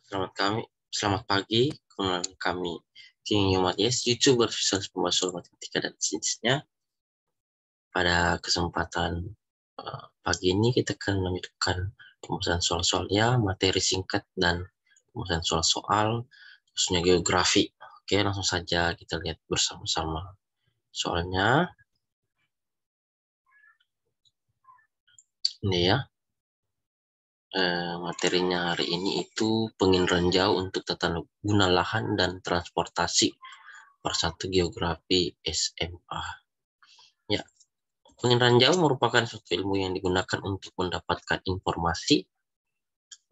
Selamat pagi, kami King Matias, YouTuber spesialis pembahasan matematika dan sainsnya. Pada kesempatan pagi ini kita akan melanjutkan pembahasan soal-soalnya, materi singkat dan pembahasan soal-soal, khususnya geografi. Oke, langsung saja kita lihat bersama-sama soalnya. Ini ya. Materinya hari ini itu penginderaan jauh untuk tata guna lahan dan transportasi per 1 geografi SMA. Ya, penginderaan jauh merupakan suatu ilmu yang digunakan untuk mendapatkan informasi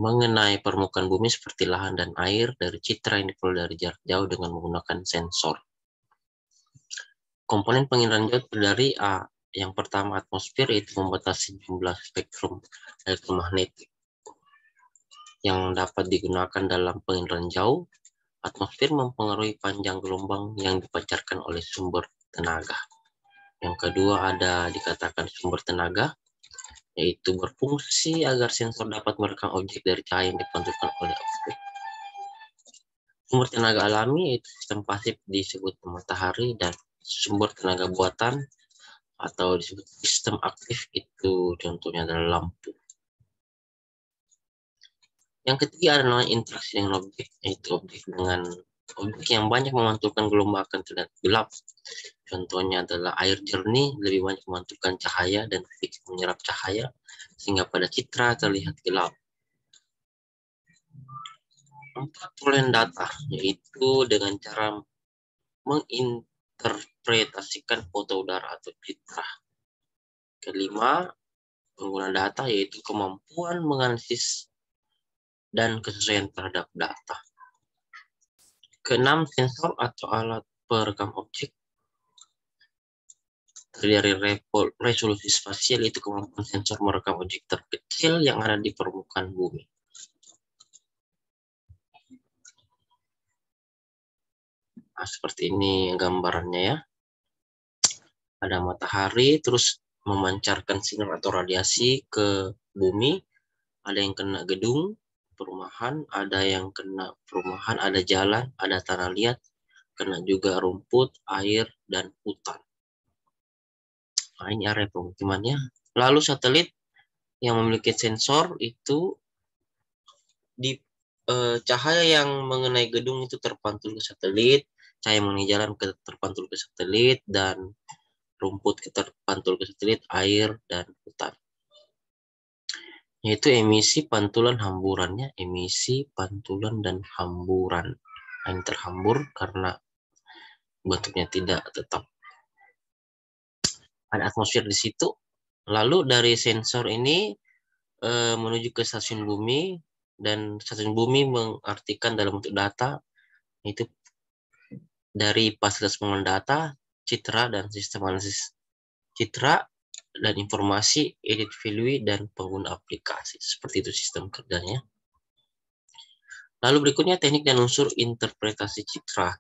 mengenai permukaan bumi seperti lahan dan air dari citra yang diperoleh dari jarak jauh dengan menggunakan sensor. Komponen penginderaan jauh terdiri yang pertama atmosfer, yaitu membatasi jumlah spektrum elektromagnetik yang dapat digunakan dalam penginderaan jauh. Atmosfer mempengaruhi panjang gelombang yang dipancarkan oleh sumber tenaga. Yang kedua ada dikatakan sumber tenaga, yaitu berfungsi agar sensor dapat merekam objek dari cahaya yang dipantulkan oleh objek. Sumber tenaga alami, yaitu sistem pasif disebut matahari, dan sumber tenaga buatan atau disebut sistem aktif, itu contohnya adalah lampu. Yang ketiga adalah interaksi dengan objek, yaitu objek yang banyak memantulkan gelombang akan terlihat gelap. Contohnya adalah air jernih lebih banyak memantulkan cahaya dan sedikit menyerap cahaya, sehingga pada citra terlihat gelap. Perolehan data, yaitu dengan cara menginterpretasikan foto udara atau citra. Kelima, pengguna data, yaitu kemampuan menganalisis dan kesesuaian terhadap data. Keenam, sensor atau alat perekam objek. Dari resolusi spasial, itu kemampuan sensor merekam objek terkecil yang ada di permukaan bumi. Nah, seperti ini gambarannya ya. Ada matahari terus memancarkan sinar atau radiasi ke bumi. Ada yang kena gedung perumahan, ada yang kena perumahan, ada jalan, ada tanah liat, kena juga rumput, air, dan hutan. Nah, ini area pemukimannya. Lalu satelit yang memiliki sensor itu cahaya yang mengenai gedung itu terpantul ke satelit, cahaya mengenai jalan terpantul ke satelit, dan rumput terpantul ke satelit, air, dan hutan. Yaitu emisi, pantulan, hamburannya, emisi, pantulan, dan hamburan. Ini terhambur karena bentuknya tidak tetap. Ada atmosfer di situ. Lalu dari sensor ini menuju ke stasiun bumi, dan stasiun bumi mengartikan dalam bentuk data, itu dari fasilitas pengelolaan data, citra, dan sistem analisis citra dan informasi, edit value, dan pengguna aplikasi. Seperti itu sistem kerjanya. Lalu berikutnya teknik dan unsur interpretasi citra.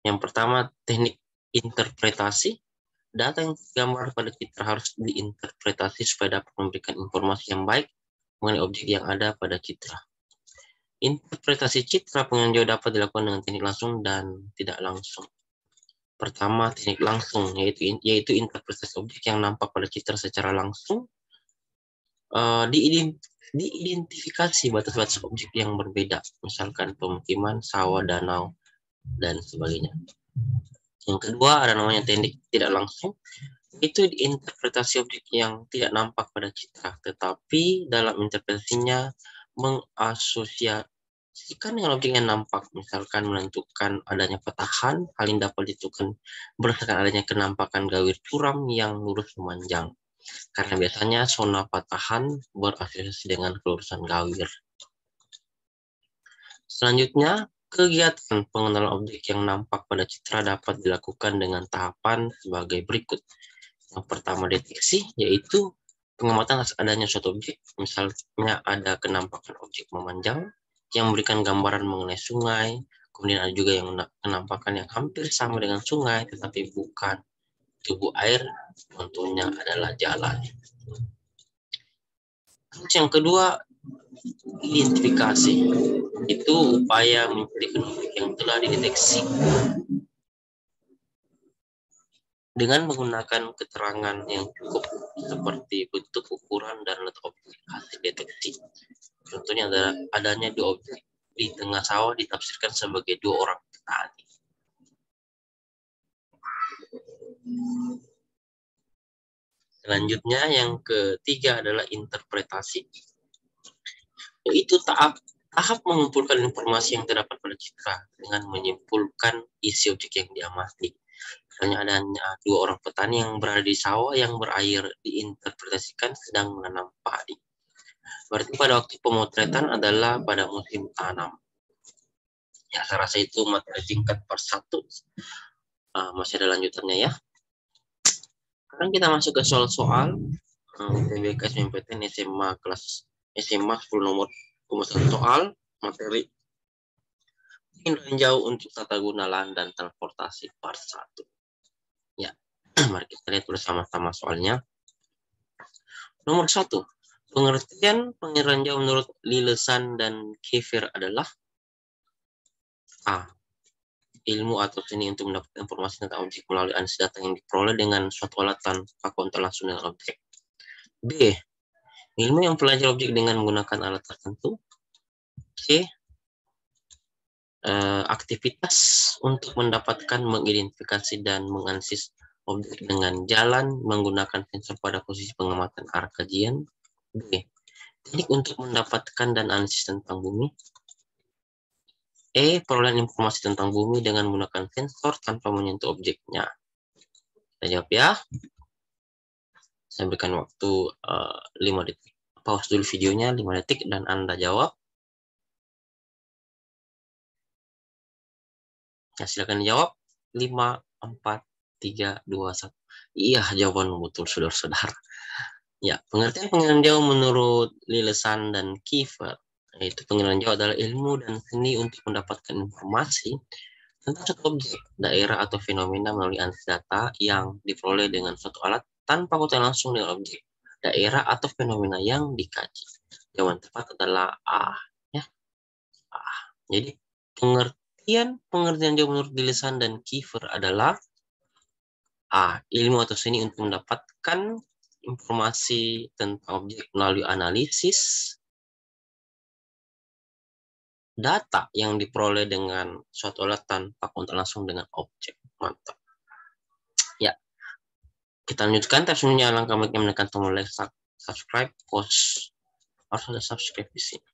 Yang pertama, teknik interpretasi. Data yang tergambar pada citra harus diinterpretasi supaya dapat memberikan informasi yang baik mengenai objek yang ada pada citra. Interpretasi citra penginderaan jauh dapat dilakukan dengan teknik langsung dan tidak langsung. Pertama, teknik langsung, yaitu interpretasi objek yang nampak pada citra secara langsung. Diidentifikasi batas-batas objek yang berbeda, misalkan pemukiman, sawah, danau, dan sebagainya. Yang kedua ada namanya teknik tidak langsung, itu interpretasi objek yang tidak nampak pada citra, tetapi dalam interpretasinya mengasosiasikan dengan objek yang nampak, misalkan menentukan adanya patahan. Hal ini dapat ditentukan berdasarkan adanya kenampakan gawir curam yang lurus memanjang, karena biasanya zona patahan berasosiasi dengan kelurusan gawir. Selanjutnya, kegiatan pengenalan objek yang nampak pada citra dapat dilakukan dengan tahapan sebagai berikut. Yang pertama, deteksi, yaitu pengamatan adanya suatu objek. Misalnya ada kenampakan objek memanjang yang memberikan gambaran mengenai sungai, kemudian ada juga yang kenampakan yang hampir sama dengan sungai tetapi bukan tubuh air, contohnya adalah jalan. Terus yang kedua, identifikasi. Itu upaya mencari objek yang telah dideteksi dengan menggunakan keterangan yang cukup seperti bentuk, ukuran, dan letak objek hasil deteksi. Contohnya adalah adanya dua objek di tengah sawah ditafsirkan sebagai dua orang petani. Selanjutnya yang ketiga adalah interpretasi, yaitu tahap mengumpulkan informasi yang terdapat pada citra dengan menyimpulkan isi objek yang diamati. Misalnya adanya dua orang petani yang berada di sawah yang berair diinterpretasikan sedang menanam padi. Berarti pada waktu pemotretan adalah pada musim tanam. Ya, saya rasa itu materi singkat part 1. Masih ada lanjutannya ya. Sekarang kita masuk ke soal-soal UTBK SBMPTN SMA kelas SMA 10 nomor 1 soal materi jauh untuk tata guna lahan dan transportasi part 1. Ya, mari kita lihat bersama-sama soalnya. Nomor 1. Pengertian pengiraan jauh menurut Lilesan dan Kiefer adalah A. Ilmu atau seni untuk mendapatkan informasi tentang objek melalui analisis data yang diperoleh dengan suatu alat tanpa kontak langsung dengan objek. B. Ilmu yang mempelajari objek dengan menggunakan alat tertentu. C. Aktivitas untuk mendapatkan, mengidentifikasi, dan menganalisis objek dengan jalan menggunakan sensor pada posisi pengamatan arah kajian. B. Teknik untuk mendapatkan dan analisis tentang bumi. E. Perolehan informasi tentang bumi dengan menggunakan sensor tanpa menyentuh objeknya. Kita jawab ya. Saya berikan waktu 5 detik. Pause dulu videonya 5 detik dan Anda jawab. Ya, silakan jawab. 5, 4, 3, 2, 1. Iya, jawaban betul, saudara-saudara. Ya, pengertian pengiraan jauh menurut Lilesan dan Kiefer, yaitu pengiraan jauh adalah ilmu dan seni untuk mendapatkan informasi tentang suatu objek, daerah, atau fenomena melalui analisis data yang diperoleh dengan suatu alat tanpa kontak langsung dengan objek, daerah, atau fenomena yang dikaji. Jawaban tepat adalah A. Ya. A. Jadi, pengertian jauh menurut Lilesan dan Kiefer adalah A. Ilmu atau seni untuk mendapatkan informasi tentang objek melalui analisis data yang diperoleh dengan suatu alat tanpa kontak langsung dengan objek. Mantap. Ya, kita lanjutkan. Tapi sebelumnya langkah baiknya menekan tombol like, subscribe, post. Harus ada subscribe di sini.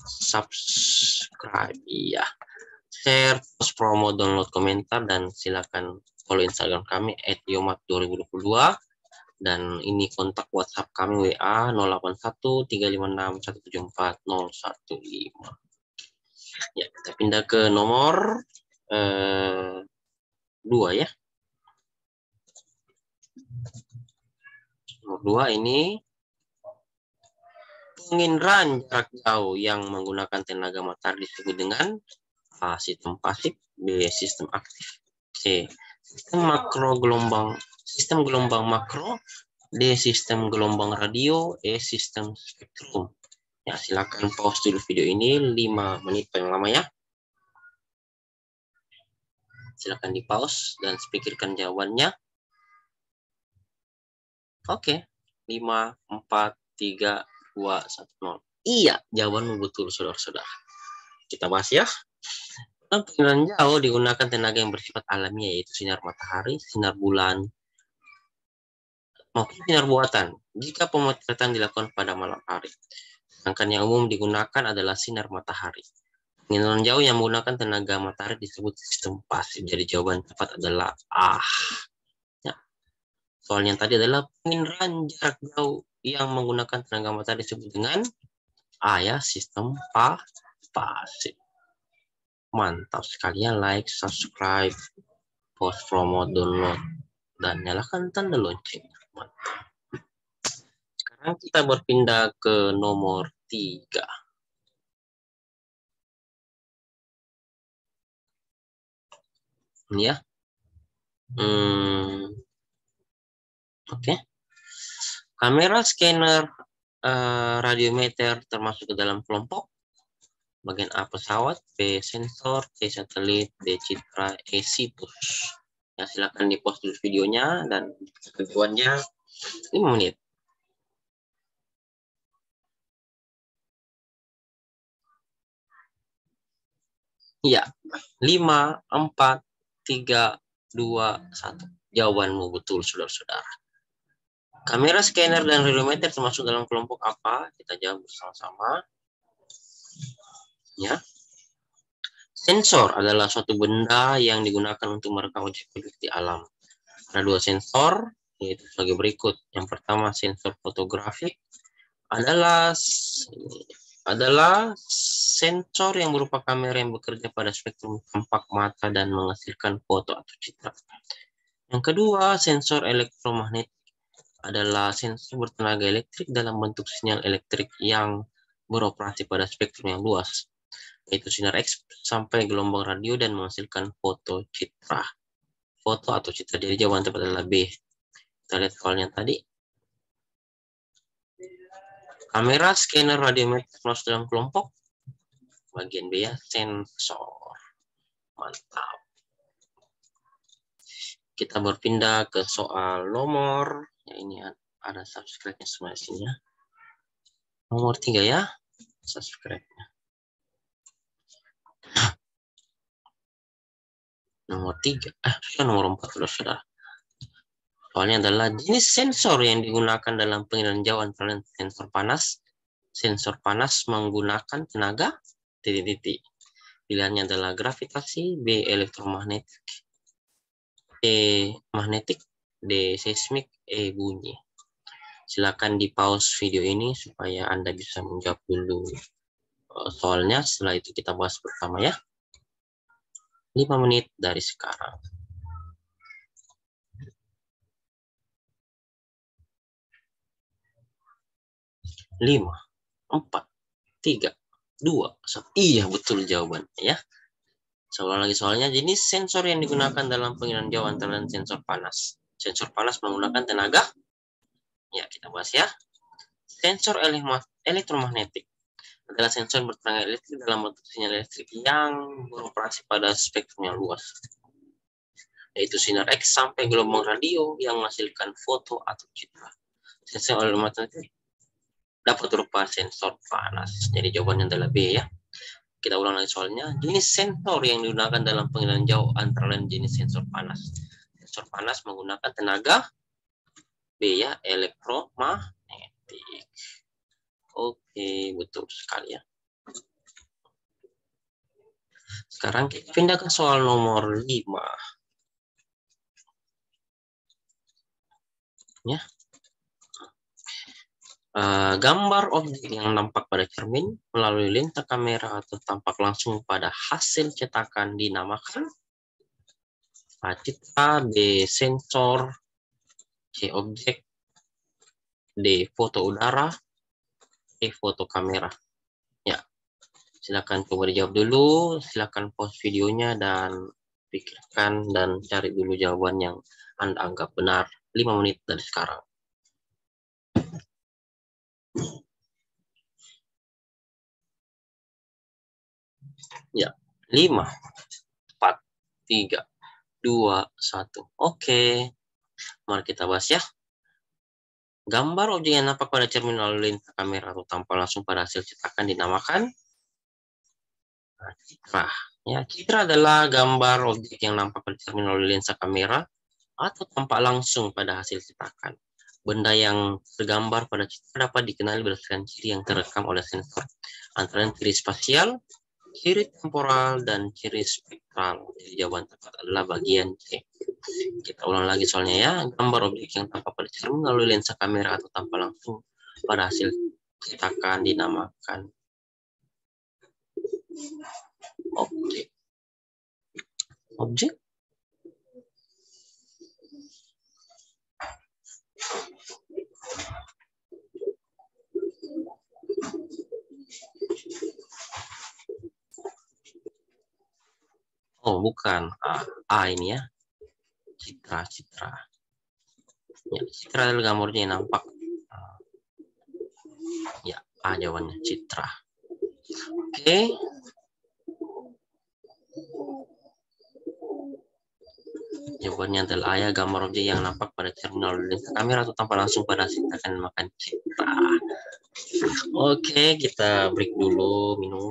Subscribe, iya. Share, post, promo, download, komentar, dan silakan follow Instagram kami @yomat2022. Dan ini kontak WhatsApp kami WA 081356174015. Ya, kita pindah ke nomor 2 ya. Nomor 2 ini penginderaan jarak jauh yang menggunakan tenaga matahari disebut dengan A. Sistem pasif, B. Sistem aktif, C. Sistem gelombang makro, D. Sistem gelombang radio, E. Sistem spektrum. Ya, silakan pause dulu video ini 5 menit paling lama ya. Silakan di pause dan pikirkan jawabannya. Oke. 5, 4, 3, 2, 1, 0. Iya, jawabanmu betul, saudara-saudara. Kita bahas ya. Pengiraan jauh digunakan tenaga yang bersifat alami, yaitu sinar matahari, sinar bulan, maupun sinar buatan jika pemotretan dilakukan pada malam hari. Sedangkan yang umum digunakan adalah sinar matahari. Pengiraan jauh yang menggunakan tenaga matahari disebut sistem pasif. Jadi jawaban tepat adalah A. Ya. Soal yang tadi adalah pengiraan jarak jauh yang menggunakan tenaga matahari disebut dengan A ya, sistem pasif. Mantap sekali ya, like, subscribe, post, promo, download, dan nyalakan tanda lonceng. Mantap. Sekarang kita berpindah ke nomor 3. Ini ya. Oke. Kamera scanner radiometer termasuk ke dalam kelompok? Bagian A pesawat, B sensor, C satelit, D citra, E situs. Ya, silakan di-post dulu videonya dan ketentuannya 5 menit. Ya, 5, 4, 3, 2, 1. Jawabanmu betul, saudara-saudara. Kamera, scanner, dan radiometer termasuk dalam kelompok apa? Kita jawab bersama-sama. Ya. Sensor adalah suatu benda yang digunakan untuk merekam objek-objek di alam. Ada 2 sensor, yaitu sebagai berikut. Yang pertama, sensor fotografik adalah sensor yang berupa kamera yang bekerja pada spektrum tampak mata dan menghasilkan foto atau citra. Yang kedua, sensor elektromagnetik adalah sensor bertenaga elektrik dalam bentuk sinyal elektrik yang beroperasi pada spektrum yang luas, yaitu sinar X sampai gelombang radio dan menghasilkan foto citra. Foto atau citra. Jadi jawaban tepat adalah B. Kita lihat soalnya tadi. Kamera, scanner, radiometer masuk dalam kelompok. Bagian B ya, sensor. Mantap. Kita berpindah ke soal nomor. Ya, ini ada subscribe-nya semua di sini ya. Nomor 3 ya, subscribe-nya. Nomor 3, nomor 4 sudah. Soalnya adalah jenis sensor yang digunakan dalam pengiriman jauh antara sensor panas. Sensor panas menggunakan tenaga titik-titik. Pilihannya adalah gravitasi, B elektromagnetik, E magnetik, D seismik, E bunyi. Silakan di pause video ini supaya Anda bisa menjawab dulu soalnya. Setelah itu kita bahas bersama ya. 5 menit dari sekarang. 5, 4, 3, 2, 1. Iya, betul jawabannya ya. Soal lagi soalnya, jenis sensor yang digunakan dalam pengiriman jauh antara sensor panas. Sensor panas menggunakan tenaga. Ya, kita bahas ya. Sensor elektromagnetik adalah sensor bertenaga elektrik dalam bentuk sinyal elektrik yang beroperasi pada spektrum yang luas, yaitu sinar X sampai gelombang radio yang menghasilkan foto atau citra. Sensor elektromagnetik dapat berupa sensor panas. Jadi jawabannya adalah B ya. Kita ulang lagi soalnya. Jenis sensor yang digunakan dalam pengiriman jauh antara lain jenis sensor panas. Sensor panas menggunakan tenaga B ya, elektromagnetik. Oke, betul sekali ya. Sekarang kita pindah ke soal nomor 5. Ya. Gambar objek yang nampak pada cermin melalui lensa kamera atau tampak langsung pada hasil cetakan dinamakan A citra, B sensor, C objek, D foto udara, E foto kamera. Ya, silakan coba dijawab dulu. Silakan pause videonya dan pikirkan dan cari dulu jawaban yang Anda anggap benar. 5 menit dari sekarang. Ya, 5, 4, 3, 2, 1. Oke, mari kita bahas ya. Gambar objek yang nampak pada cermin melalui lensa kamera atau tampak langsung pada hasil cetakan dinamakan citra. Ya, citra adalah gambar objek yang nampak pada cermin melalui lensa kamera atau tampak langsung pada hasil cetakan. Benda yang tergambar pada citra dapat dikenali berdasarkan ciri yang terekam oleh sensor, antara ciri spasial, ciri temporal, dan ciri spektral. Jadi jawaban tepat adalah bagian C. Kita ulang lagi soalnya ya. Gambar objek yang tampak pada cermin melalui lensa kamera atau tampak langsung pada hasil cetakan dinamakan objek. Objek. Oh, bukan. A ini ya. Citra. Ya, citra adalah gambarnya yang nampak. Ya, A jawabannya citra. Oke. Jawabannya adalah ya, gambar objek yang nampak pada cermin lalu lintas kamera atau tanpa langsung pada hasil akan makan citra. Oke, kita break dulu minum.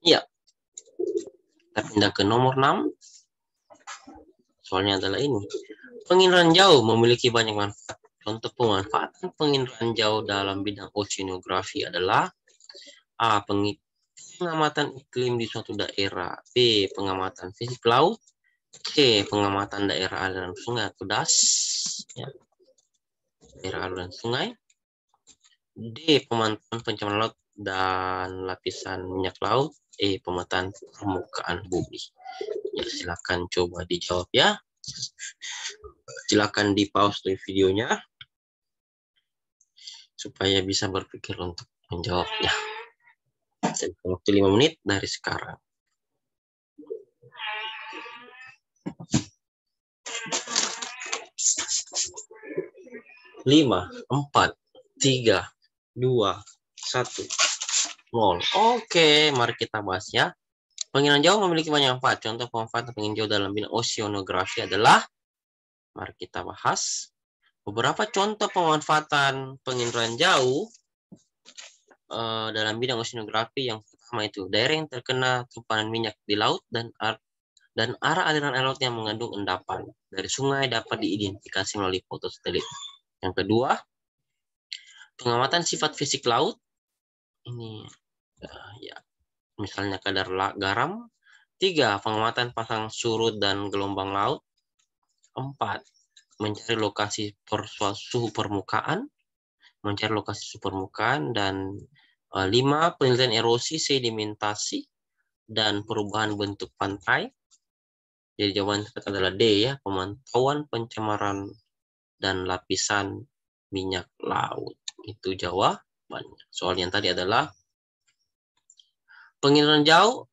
Iya. Kita pindah ke nomor 6. Soalnya adalah ini. Penginderaan jauh memiliki banyak manfaat. Contoh pemanfaatan penginderaan jauh dalam bidang oceanografi adalah A. Pengamatan iklim di suatu daerah. B. Pengamatan fisik laut. C. Pengamatan daerah aliran sungai atau DAS. Ya. Daerah aliran sungai. D. Pemantauan pencemaran laut dan lapisan minyak laut. E. Pemetaan permukaan bumi. Ya, silakan coba dijawab ya. Silakan di pause dari videonya supaya bisa berpikir untuk menjawabnya. Dan waktu 5 menit dari sekarang. 5, 4, 3, 2, 1, 0. Oke, mari kita bahas ya. Penginderaan jauh memiliki banyak manfaat. Contoh pemanfaatan penginderaan jauh dalam bidang oceanografi adalah, mari kita bahas beberapa contoh pemanfaatan penginderaan jauh dalam bidang oceanografi. Yang pertama itu daerah yang terkena tumpahan minyak di laut dan arah aliran air laut yang mengandung endapan dari sungai dapat diidentifikasi melalui foto satelit. Yang kedua, pengamatan sifat fisik laut. Ini ya, misalnya kadar garam. 3, pengamatan pasang surut dan gelombang laut. 4, mencari lokasi suhu permukaan. Dan 5, penelitian erosi, sedimentasi, dan perubahan bentuk pantai. Jadi jawaban tepat adalah D ya, pemantauan pencemaran dan lapisan minyak laut. Itu jawabannya. Soal yang tadi adalah penginderaan jauh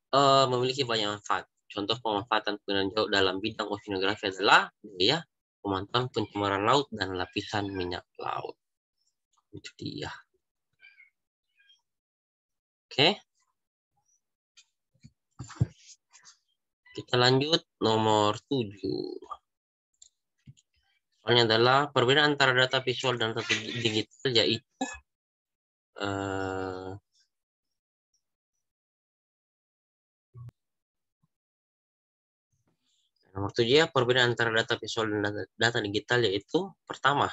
memiliki banyak manfaat. Contoh pemanfaatan penginderaan jauh dalam bidang oceanografi adalah D ya, pemantauan pencemaran laut dan lapisan minyak laut. Itu dia. Oke. Kita lanjut nomor 7. Soalnya adalah perbedaan antara data visual dan data digital, yaitu nomor 7 ya, perbedaan antara data visual dan data digital, yaitu pertama,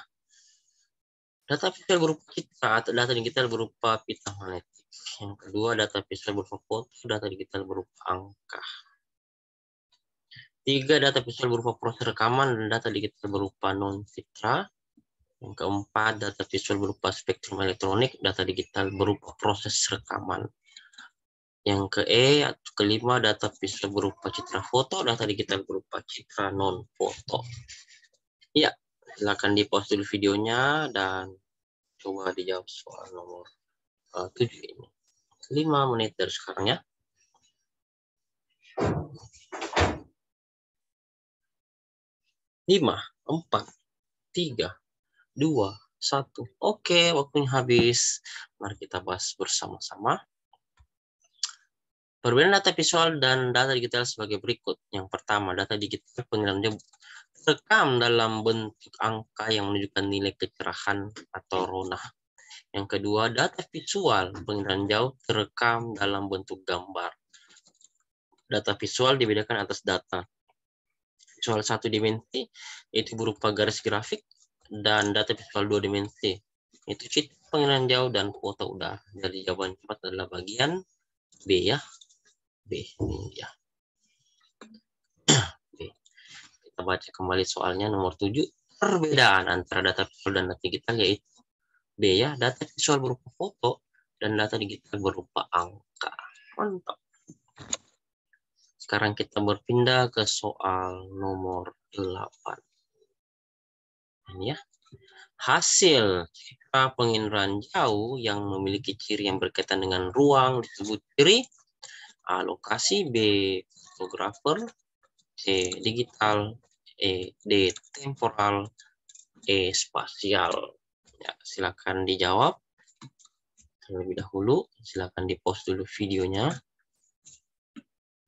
data visual berupa pita atau data digital berupa pita magnetik. Yang kedua, data visual berupa foto, data digital berupa angka. 3, data visual berupa proses rekaman dan data digital berupa non-citra. Yang keempat, data visual berupa spektrum elektronik, data digital berupa proses rekaman. Yang kelima, data visual berupa citra foto, data digital berupa citra non-foto. Ya, silakan di pause dulu videonya dan coba dijawab soal nomor 7 ini. 5 menit dari sekarang ya. 5, 4, 3, 2, 1. Oke, waktunya habis. Mari kita bahas bersama-sama. Perbedaan data visual dan data digital sebagai berikut. Yang pertama, data digital penginderaan jauh terekam dalam bentuk angka yang menunjukkan nilai kecerahan atau ronah. Yang kedua, data visual penginderaan jauh terekam dalam bentuk gambar. Data visual dibedakan atas data visual 1 dimensi, itu berupa garis grafik, dan data visual 2 dimensi, itu citra penginderaan jauh dan foto udara. Jadi jawaban tepat adalah bagian B ya. B ya. B. Kita baca kembali soalnya nomor 7. Perbedaan antara data visual dan data digital yaitu B ya, data visual berupa foto dan data digital berupa angka. Mantap. Sekarang kita berpindah ke soal nomor 8. Ini ya. Hasil citra penginderaan jauh yang memiliki ciri yang berkaitan dengan ruang disebut ciri A. Lokasi, B. Fotografer, C. Digital, E. D. Temporal. E. Spasial. Ya, silakan dijawab terlebih dahulu. Silakan di-pause dulu videonya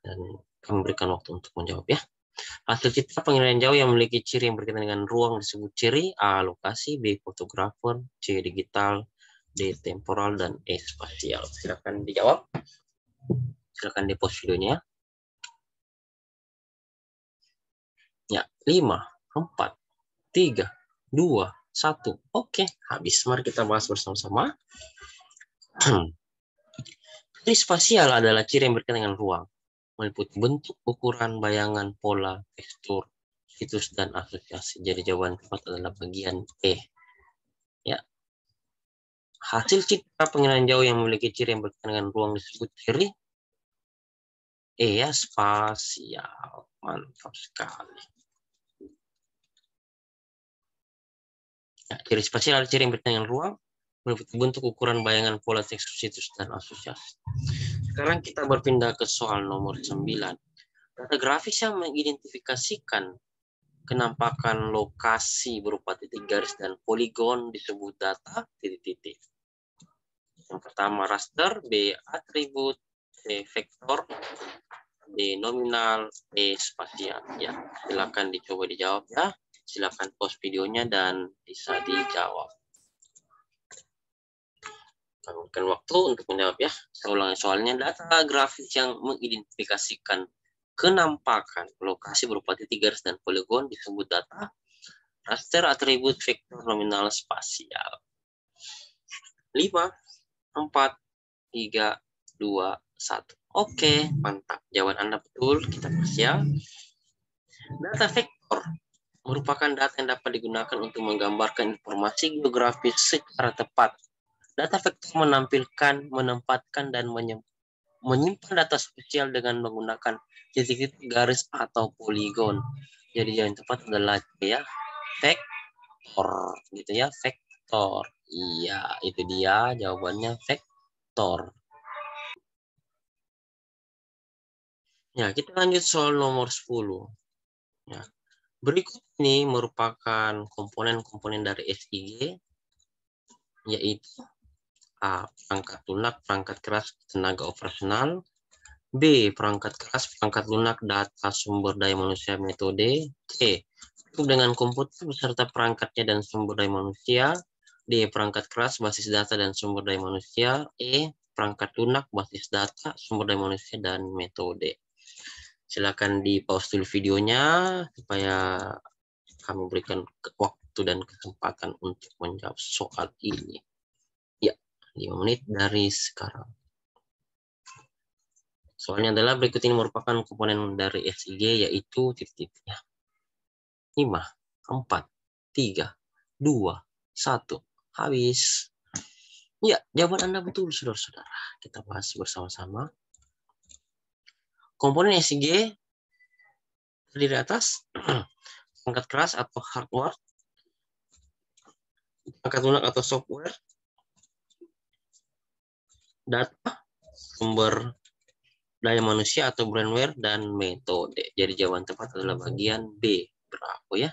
dan kami berikan waktu untuk menjawab ya. Hasil citra penilaian jauh yang memiliki ciri yang berkaitan dengan ruang disebut ciri. A. Lokasi. B. Fotografer. C. Digital. D. Temporal. Dan E. Spasial. Silakan dijawab. Silakan di-pause videonya. Ya, 5, 4, 3, 2, 1. Oke, habis. Mari kita bahas bersama-sama. Ciri spasial adalah ciri yang berkaitan dengan ruang, meliputi bentuk, ukuran, bayangan, pola, tekstur, situs, dan asosiasi. Jadi jawaban tepat adalah bagian E. Ya. Hasil citra penilaian jauh yang memiliki ciri yang berkaitan dengan ruang disebut ciri. E ya, spasial. Mantap sekali. Ya, ciri spasial adalah ciri yang berkaitan dengan ruang, meliputi bentuk, ukuran, bayangan, pola, tekstur, situs, dan asosiasi. Sekarang kita berpindah ke soal nomor 9. Data grafis yang mengidentifikasikan kenampakan lokasi berupa titik garis dan poligon disebut data titik-titik. Yang pertama raster, B atribut, C vektor, D nominal, E spasial. Ya, silakan dicoba dijawab ya. Silakan pause videonya dan bisa dijawab. Kami berikan waktu untuk menjawab ya. Saya ulangi soalnya, data grafis yang mengidentifikasikan kenampakan lokasi berupa titik garis dan poligon disebut data raster, atribut, vektor, nominal, spasial. 5, 4, 3, 2, 1. Oke, mantap. Jawaban Anda betul. Kita persiap. Data vektor merupakan data yang dapat digunakan untuk menggambarkan informasi geografis secara tepat. Data vektor menampilkan, menempatkan, dan menyimpan data spesial dengan menggunakan titik-titik garis atau poligon. Jadi yang tepat adalah ya vektor, gitu ya, vektor. Iya, itu dia jawabannya vektor. Ya, kita lanjut soal nomor 10. Ya. Berikut ini merupakan komponen-komponen dari SIG, yaitu A. Perangkat lunak, perangkat keras, tenaga operasional. B. Perangkat keras, perangkat lunak, data, sumber daya manusia, metode. C. Cukup dengan komputer beserta perangkatnya dan sumber daya manusia. D. Perangkat keras, basis data, dan sumber daya manusia. E. Perangkat lunak, basis data, sumber daya manusia, dan metode. Silakan di-pause dulu videonya supaya kami berikan waktu dan kesempatan untuk menjawab soal ini. Ya, 5 menit dari sekarang. Soalnya adalah berikut ini merupakan komponen dari SIG, yaitu titik-titiknya. 5, 4, 3, 2, 1. Habis. Ya, jawaban Anda betul, saudara-saudara. Kita bahas bersama-sama. Komponen SIG terdiri atas perangkat keras atau hardware, perangkat lunak atau software, data, sumber daya manusia atau brandware, dan metode. Jadi jawaban tepat adalah bagian B. Bravo ya.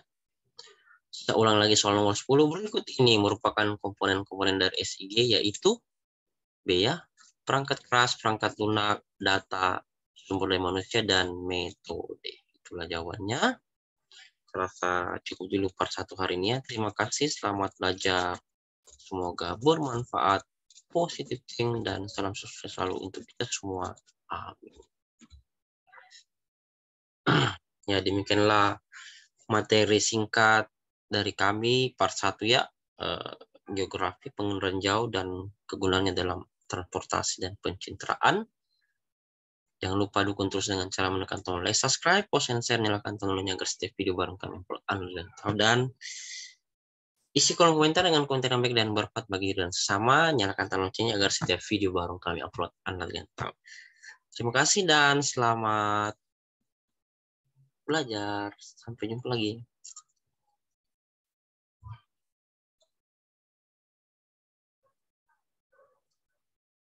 Kita ulang lagi soal nomor 10. Berikut ini merupakan komponen-komponen dari SIG, yaitu B ya, perangkat keras, perangkat lunak, data, sumber daya manusia, dan metode. Itulah jawabannya. Rasa cukup dulu part 1 hari ini ya. Terima kasih, selamat belajar. Semoga bermanfaat, positif think, dan salam sukses selalu untuk kita semua. Amin. Ya, demikianlah materi singkat dari kami part 1 ya. Geografi, pengenalan jauh, dan kegunaannya dalam transportasi dan pencitraan. Jangan lupa dukung terus dengan cara menekan tombol like, subscribe, post, and share, nyalakan tombol lonceng agar setiap video baru kami upload dan isi kolom komentar dengan komentar yang baik dan bermanfaat bagi diri dan sesama. Nyalakan tombol loncengnya agar setiap video baru kami upload Anda tahu. Terima kasih dan selamat belajar. Sampai jumpa lagi.